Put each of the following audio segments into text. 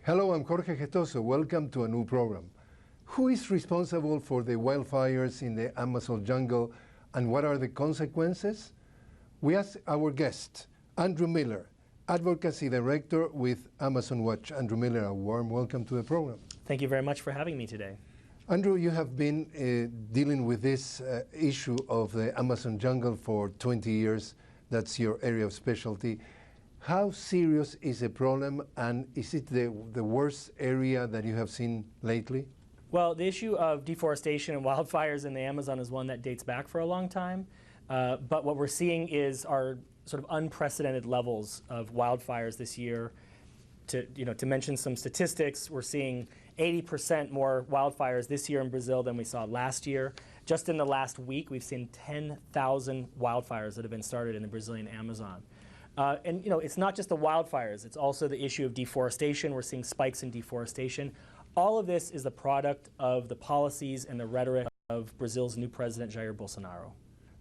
Hello, I'm Jorge Gestoso. Welcome to a new program. Who is responsible for the wildfires in the Amazon jungle and what are the consequences? We asked our guest, Andrew Miller, Advocacy Director with Amazon Watch. Andrew Miller, a warm welcome to the program. Thank you very much for having me today. Andrew, you have been dealing with this issue of the Amazon jungle for 20 years. That's your area of specialty. How serious is the problem, and is it the worst area that you have seen lately? Well, the issue of deforestation and wildfires in the Amazon is one that dates back for a long time. But what we're seeing is our sort of unprecedented levels of wildfires this year. To mention some statistics, we're seeing 80% more wildfires this year in Brazil than we saw last year. Just in the last week, we've seen 10,000 wildfires that have been started in the Brazilian Amazon. And it's not just the wildfires, it's also the issue of deforestation. We're seeing spikes in deforestation. All of this is the product of the policies and the rhetoric of Brazil's new president, Jair Bolsonaro.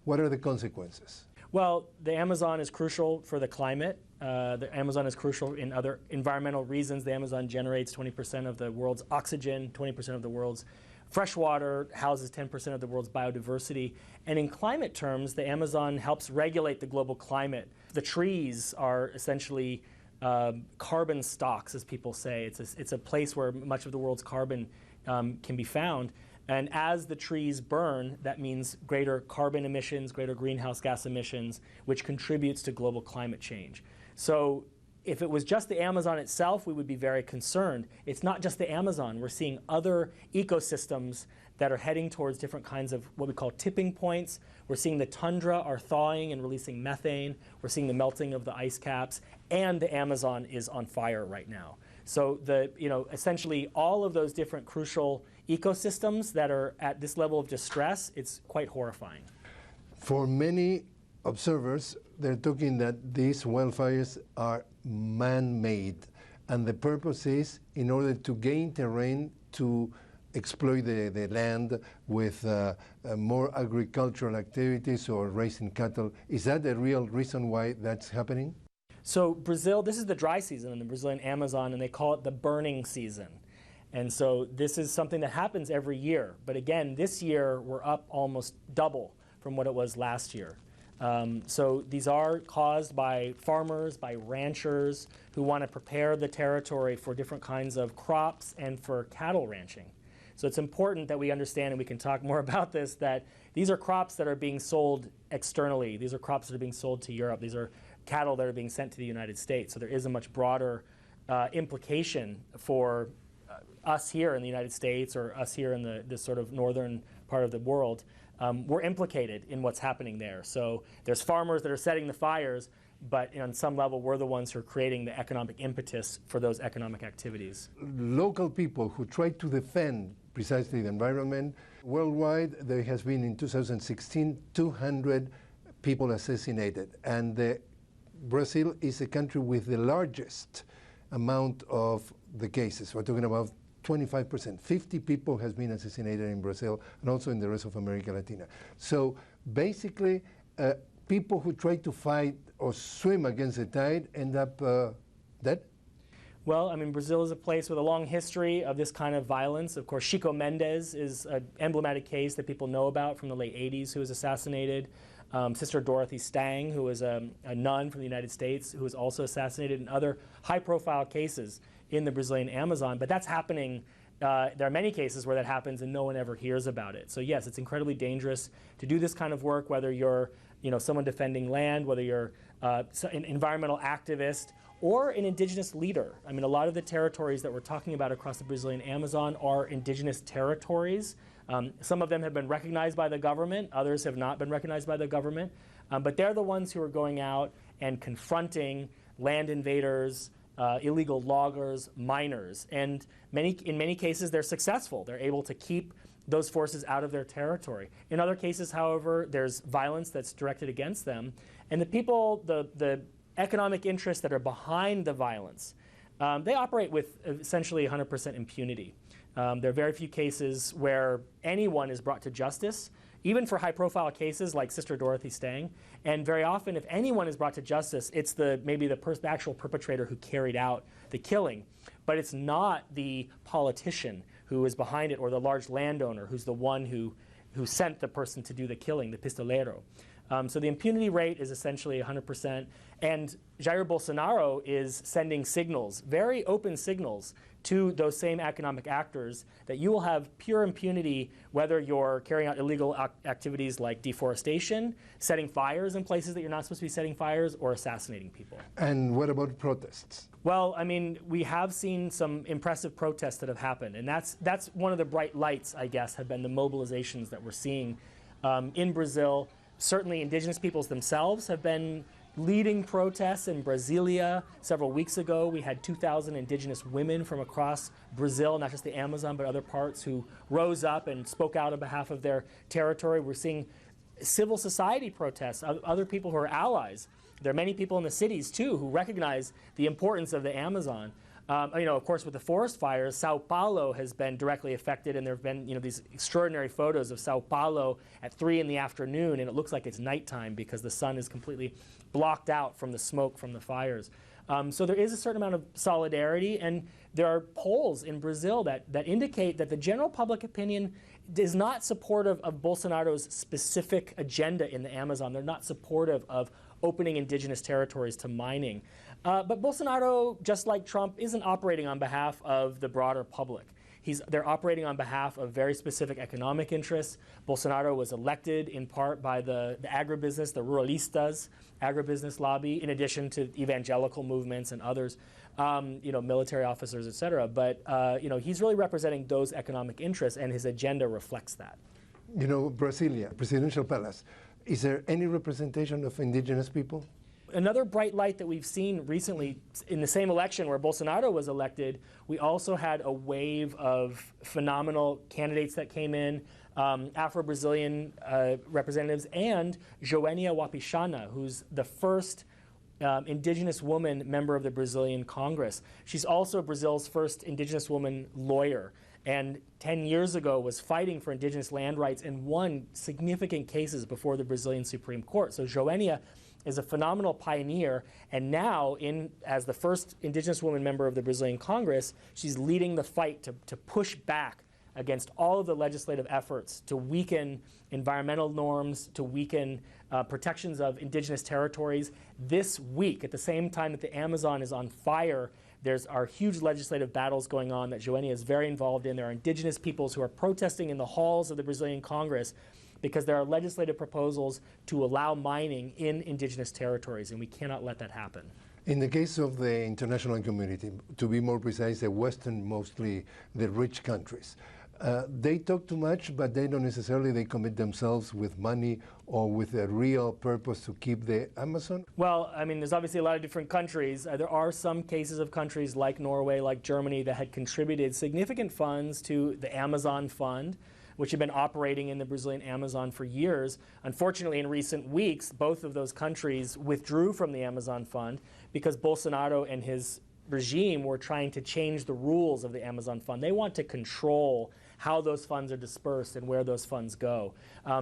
What are the consequences? Well, the Amazon is crucial for the climate. The Amazon is crucial in other environmental reasons. The Amazon generates 20% of the world's oxygen, 20% of the world's fresh water, houses 10% of the world's biodiversity. And in climate terms, the Amazon helps regulate the global climate. The trees are essentially carbon stocks, as people say. It's a place where much of the world's carbon can be found. And as the trees burn, that means greater carbon emissions, greater greenhouse gas emissions, which contributes to global climate change. So if it was just the Amazon itself, we would be very concerned. It's not just the Amazon. We're seeing other ecosystems that are heading towards different kinds of what we call tipping points. We're seeing the tundra are thawing and releasing methane. We're seeing the melting of the ice caps, and the Amazon is on fire right now. So essentially all of those different crucial ecosystems that are at this level of distress, it's quite horrifying. For many observers, they're talking that these wildfires are man-made, and the purpose is in order to gain terrain to exploit the land with more agricultural activities or raising cattle. Is that the real reason why that's happening? So Brazil, this is the dry season in the Brazilian Amazon, and they call it the burning season. And so this is something that happens every year. But again, this year we're up almost double from what it was last year. So these are caused by farmers, by ranchers who want to prepare the territory for different kinds of crops and for cattle ranching. So it's important that we understand, and we can talk more about this, that these are crops that are being sold externally. These are crops that are being sold to Europe. These are cattle that are being sent to the United States. So there is a much broader implication for us here in the United States, or us here in this sort of northern part of the world. We're implicated in what's happening there. So there's farmers that are setting the fires, but on some level we're the ones who are creating the economic impetus for those economic activities. Local people who try to defend precisely the environment, worldwide there has been in 2016 200 people assassinated, and Brazil is the country with the largest amount of the cases. We're talking about 25%. 50 people has been assassinated in Brazil and also in the rest of America Latina. So basically, people who try to fight or swim against the tide end up dead? Well, I mean, Brazil is a place with a long history of this kind of violence. Of course, Chico Mendes is an emblematic case that people know about from the late 80s, who was assassinated. Sister Dorothy Stang, who was a nun from the United States, who was also assassinated, and other high-profile cases in the Brazilian Amazon. But that's happening. There are many cases where that happens and no one ever hears about it. So yes, it's incredibly dangerous to do this kind of work, whether you're someone defending land, whether you're an environmental activist, or an indigenous leader. I mean, a lot of the territories that we're talking about across the Brazilian Amazon are indigenous territories. Some of them have been recognized by the government, others have not been recognized by the government, but they're the ones who are going out and confronting land invaders, illegal loggers, miners, and in many cases they're successful. They're able to keep those forces out of their territory. In other cases, however, there's violence that's directed against them, and the people, the economic interests that are behind the violence, they operate with essentially 100% impunity. There are very few cases where anyone is brought to justice. even for high-profile cases like Sister Dorothy Stang. And very often, if anyone is brought to justice, it's maybe the actual perpetrator who carried out the killing. But it's not the politician who is behind it, or the large landowner who's the one who sent the person to do the killing, the pistolero. So the impunity rate is essentially 100%. And Jair Bolsonaro is sending signals, very open signals, to those same economic actors that you will have pure impunity whether you're carrying out illegal activities like deforestation, setting fires in places that you're not supposed to be setting fires, or assassinating people. And what about protests? Well, I mean, we have seen some impressive protests that have happened, and that's one of the bright lights, I guess, have been the mobilizations that we're seeing in Brazil. Certainly, indigenous peoples themselves have been leading protests in Brasilia. Several weeks ago, we had 2,000 indigenous women from across Brazil, not just the Amazon, but other parts, who rose up and spoke out on behalf of their territory. We're seeing civil society protests, other people who are allies. There are many people in the cities, too, who recognize the importance of the Amazon. Of course, with the forest fires, Sao Paulo has been directly affected, and there have been, these extraordinary photos of Sao Paulo at 3 in the afternoon, and it looks like it's nighttime because the sun is completely blocked out from the smoke from the fires. So there is a certain amount of solidarity, and there are polls in Brazil that indicate that the general public opinion is not supportive of Bolsonaro's specific agenda in the Amazon. They're not supportive of opening indigenous territories to mining. But Bolsonaro, just like Trump, isn't operating on behalf of the broader public. They're operating on behalf of very specific economic interests. Bolsonaro was elected in part by the agribusiness, the ruralistas agribusiness lobby, in addition to evangelical movements and others, military officers, et cetera. But he's really representing those economic interests, and his agenda reflects that. Brasilia, Presidential Palace, is there any representation of indigenous people? Another bright light that we've seen recently in the same election where Bolsonaro was elected, we also had a wave of phenomenal candidates that came in, Afro-Brazilian representatives, and Joênia Wapichana, who's the first indigenous woman member of the Brazilian Congress. She's also Brazil's first indigenous woman lawyer, and 10 years ago was fighting for indigenous land rights and won significant cases before the Brazilian Supreme Court. So Joênia is a phenomenal pioneer, and now, as the first indigenous woman member of the Brazilian Congress, she's leading the fight to push back against all of the legislative efforts to weaken environmental norms, to weaken protections of indigenous territories. This week, at the same time that the Amazon is on fire, are huge legislative battles going on that Joênia is very involved in. There are indigenous peoples who are protesting in the halls of the Brazilian Congress because there are legislative proposals to allow mining in indigenous territories, and we cannot let that happen. In the case of the international community, to be more precise, the Western, mostly the rich countries, they talk too much, but they don't necessarily commit themselves with money or with a real purpose to keep the Amazon? Well, I mean, there's obviously a lot of different countries. There are some cases of countries like Norway, like Germany, that had contributed significant funds to the Amazon Fund, which had been operating in the Brazilian Amazon for years. Unfortunately, in recent weeks, both of those countries withdrew from the Amazon Fund because Bolsonaro and his regime were trying to change the rules of the Amazon Fund. They want to control how those funds are dispersed and where those funds go.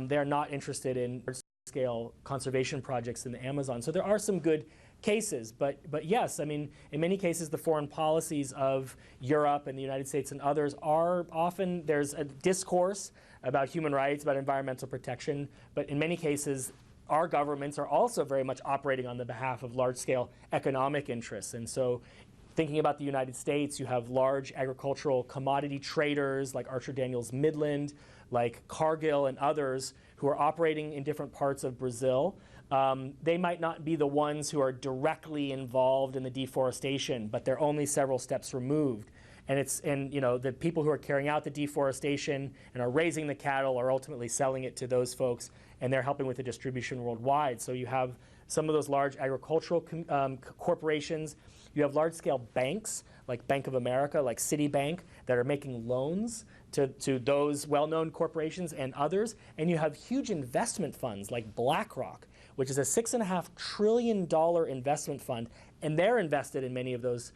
They're not interested in large-scale conservation projects in the Amazon. So there are some good cases, but yes, I mean, in many cases, the foreign policies of Europe and the United States and others are often, there's a discourse about human rights, about environmental protection, but in many cases, our governments are also very much operating on the behalf of large-scale economic interests. And so thinking about the United States, you have large agricultural commodity traders like Archer Daniels Midland, like Cargill and others who are operating in different parts of Brazil. They might not be the ones who are directly involved in the deforestation, but they're only several steps removed. And the people who are carrying out the deforestation and are raising the cattle are ultimately selling it to those folks, and they're helping with the distribution worldwide. So you have some of those large agricultural corporations. You have large-scale banks like Bank of America, like Citibank, that are making loans to those well-known corporations and others. And you have huge investment funds like BlackRock, which is a $6.5 trillion investment fund, and they're invested in many of those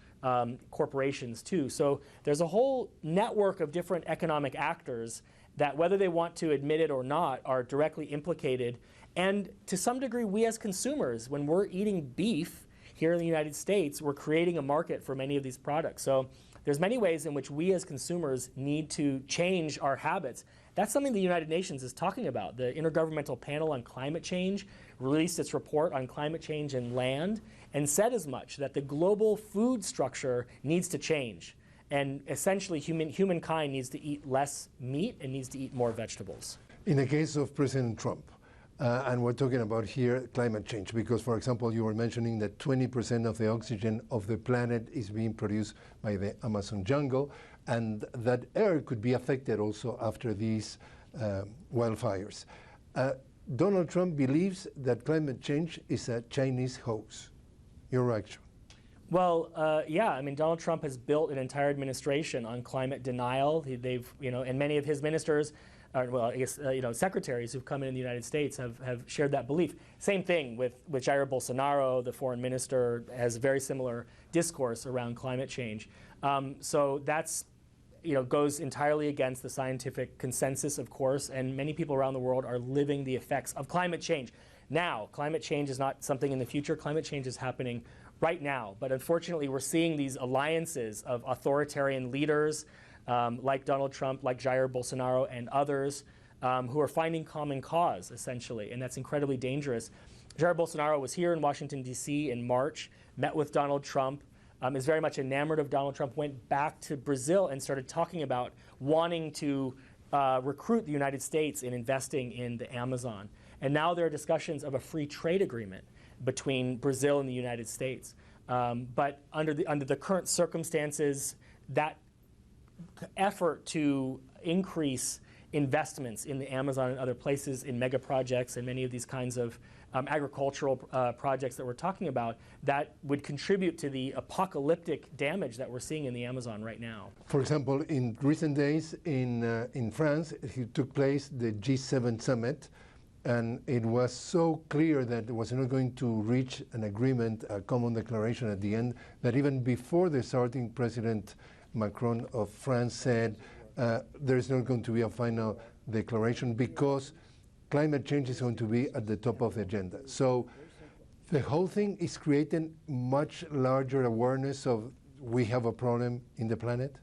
corporations too. So there's a whole network of different economic actors, that, whether they want to admit it or not, are directly implicated. And to some degree, we as consumers, when we're eating beef here in the United States, we're creating a market for many of these products. So there's many ways in which we as consumers need to change our habits. That's something the United Nations is talking about. The Intergovernmental Panel on Climate Change released its report on climate change and land and said as much, that the global food structure needs to change. And essentially, humankind needs to eat less meat and needs to eat more vegetables. In the case of President Trump, and we're talking about here climate change, because, for example, you were mentioning that 20% of the oxygen of the planet is being produced by the Amazon jungle, and that air could be affected also after these wildfires. Donald Trump believes that climate change is a Chinese hoax. Your reaction? Well, yeah, I mean, Donald Trump has built an entire administration on climate denial. And many of his ministers, secretaries who've come in the United States have shared that belief. Same thing with Jair Bolsonaro, the foreign minister, has very similar discourse around climate change. So that's, goes entirely against the scientific consensus, of course, and many people around the world are living the effects of climate change. Now, climate change is not something in the future. Climate change is happening right now. But unfortunately, we're seeing these alliances of authoritarian leaders like Donald Trump, like Jair Bolsonaro, and others who are finding common cause, essentially, and that's incredibly dangerous. Jair Bolsonaro was here in Washington, D.C. in March, met with Donald Trump, is very much enamored of Donald Trump, went back to Brazil and started talking about wanting to recruit the United States in investing in the Amazon. And now there are discussions of a free trade agreement between Brazil and the United States. But under the current circumstances, that effort to increase investments in the Amazon and other places in mega projects and many of these kinds of agricultural projects that we're talking about, that would contribute to the apocalyptic damage that we're seeing in the Amazon right now. For example, in recent days in France, it took place the G7 summit, and it was so clear that it was not going to reach an agreement, a common declaration at the end, that even before the starting, President Macron of France said there is not going to be a final declaration because climate change is going to be at the top of the agenda. So the whole thing is creating much larger awareness of we have a problem in the planet?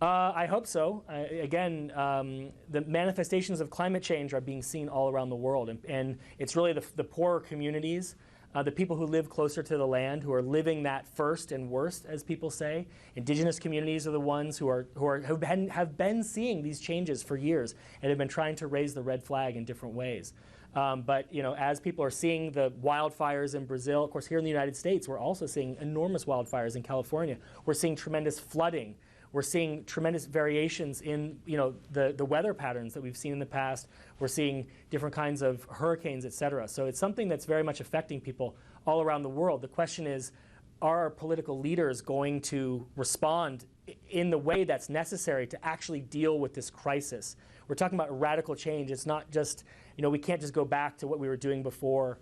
I hope so. The manifestations of climate change are being seen all around the world, and it's really the poorer communities, the people who live closer to the land, who are living that first and worst, as people say. Indigenous communities are the ones who have been seeing these changes for years and have been trying to raise the red flag in different ways. But as people are seeing the wildfires in Brazil, of course, here in the United States, we're also seeing enormous wildfires in California. We're seeing tremendous flooding. We're seeing tremendous variations in the weather patterns that we've seen in the past. We're seeing different kinds of hurricanes, et cetera. So it's something that's very much affecting people all around the world. The question is, are our political leaders going to respond in the way that's necessary to actually deal with this crisis? We're talking about radical change. It's not just, we can't just go back to what we were doing before.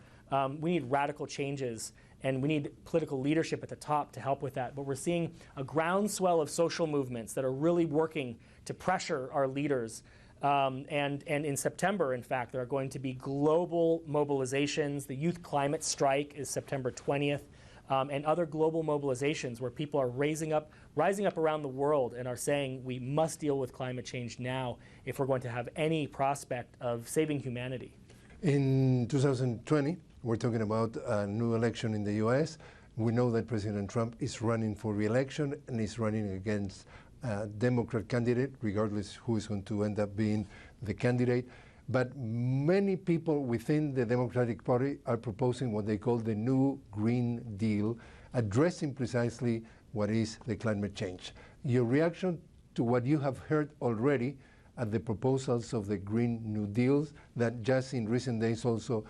We need radical changes. And we need political leadership at the top to help with that. But we're seeing a groundswell of social movements that are really working to pressure our leaders. And in September, in fact, there are going to be global mobilizations. The Youth Climate Strike is September 20th, and other global mobilizations where people are rising up around the world and are saying we must deal with climate change now if we're going to have any prospect of saving humanity. In 2020, we're talking about a new election in the U.S. We know that President Trump is running for re-election and is running against a Democrat candidate, regardless who is going to end up being the candidate. But many people within the Democratic Party are proposing what they call the New Green Deal, addressing precisely what is the climate change. Your reaction to what you have heard already at the proposals of the Green New Deals that just in recent days also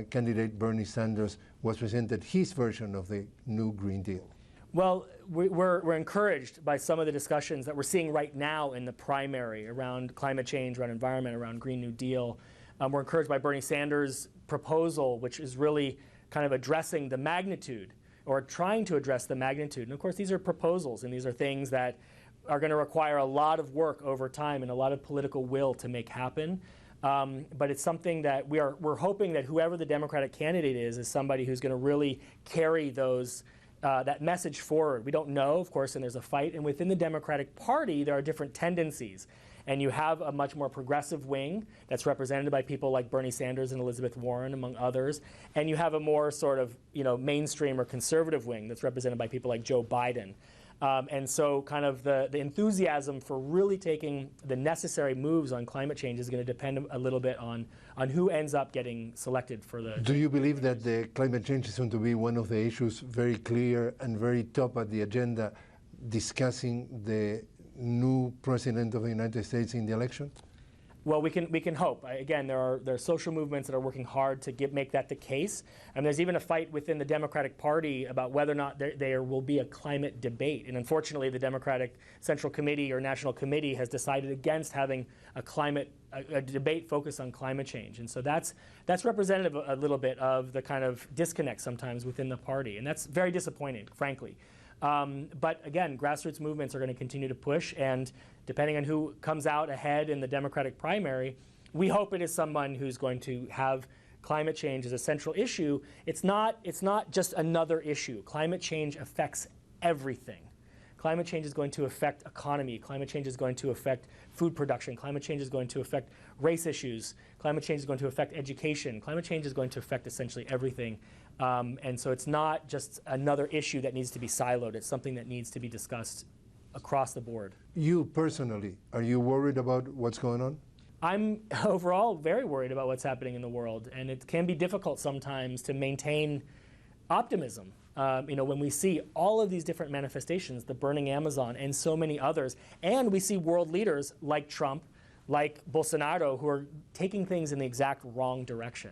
candidate Bernie Sanders was presented his version of the New Green Deal? Well, we're encouraged by some of the discussions that we're seeing right now in the primary around climate change, around environment, around Green New Deal. We're encouraged by Bernie Sanders' proposal, which is really kind of addressing the magnitude or trying to address the magnitude. And of course, these are proposals and these are things that are going to require a lot of work over time and a lot of political will to make happen. But it's something that we're hoping that whoever the Democratic candidate is somebody who's going to really carry that message forward. We don't know, of course, and there's a fight. And within the Democratic Party, there are different tendencies. And you have a much more progressive wing that's represented by people like Bernie Sanders and Elizabeth Warren, among others. And you have a more sort of mainstream or conservative wing that's represented by people like Joe Biden. And so kind of the enthusiasm for really taking the necessary moves on climate change is going to depend a little bit on who ends up getting selected for the... Do you believe that the climate change is going to be one of the issues very clear and very top at the agenda discussing the new president of the United States in the election? Well, we can hope. Again, there are social movements that are working hard to make that the case. And there's even a fight within the Democratic Party about whether or not there will be a climate debate. And unfortunately, the Democratic Central Committee or National Committee has decided against having a debate focused on climate change. And so that's representative a little bit of the kind of disconnect sometimes within the party. And that's very disappointing, frankly. But again, grassroots movements are going to continue to push, and depending on who comes out ahead in the Democratic primary, we hope it is someone who's going to have climate change as a central issue. It's not just another issue. Climate change affects everything. Climate change is going to affect economy. Climate change is going to affect food production. Climate change is going to affect race issues. Climate change is going to affect education. Climate change is going to affect essentially everything. And so it's not just another issue that needs to be siloed. It's something that needs to be discussed across the board. You personally, are you worried about what's going on? I'm overall very worried about what's happening in the world. And it can be difficult sometimes to maintain optimism. When we see all of these different manifestations, the burning Amazon and so many others, and we see world leaders like Trump, like Bolsonaro, who are taking things in the exact wrong direction.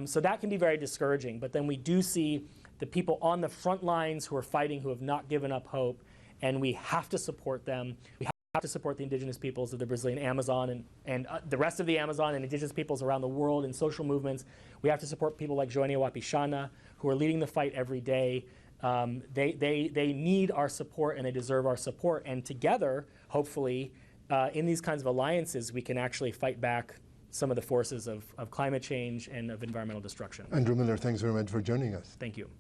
So that can be very discouraging. But then we do see the people on the front lines who are fighting, who have not given up hope, and we have to support them. We have to support the indigenous peoples of the Brazilian Amazon and the rest of the Amazon and indigenous peoples around the world in social movements. We have to support people like Joenia Wapichana, who are leading the fight every day. They need our support and they deserve our support. And together, hopefully, in these kinds of alliances, we can actually fight back some of the forces of climate change and of environmental destruction. Andrew Miller, thanks very much for joining us. Thank you.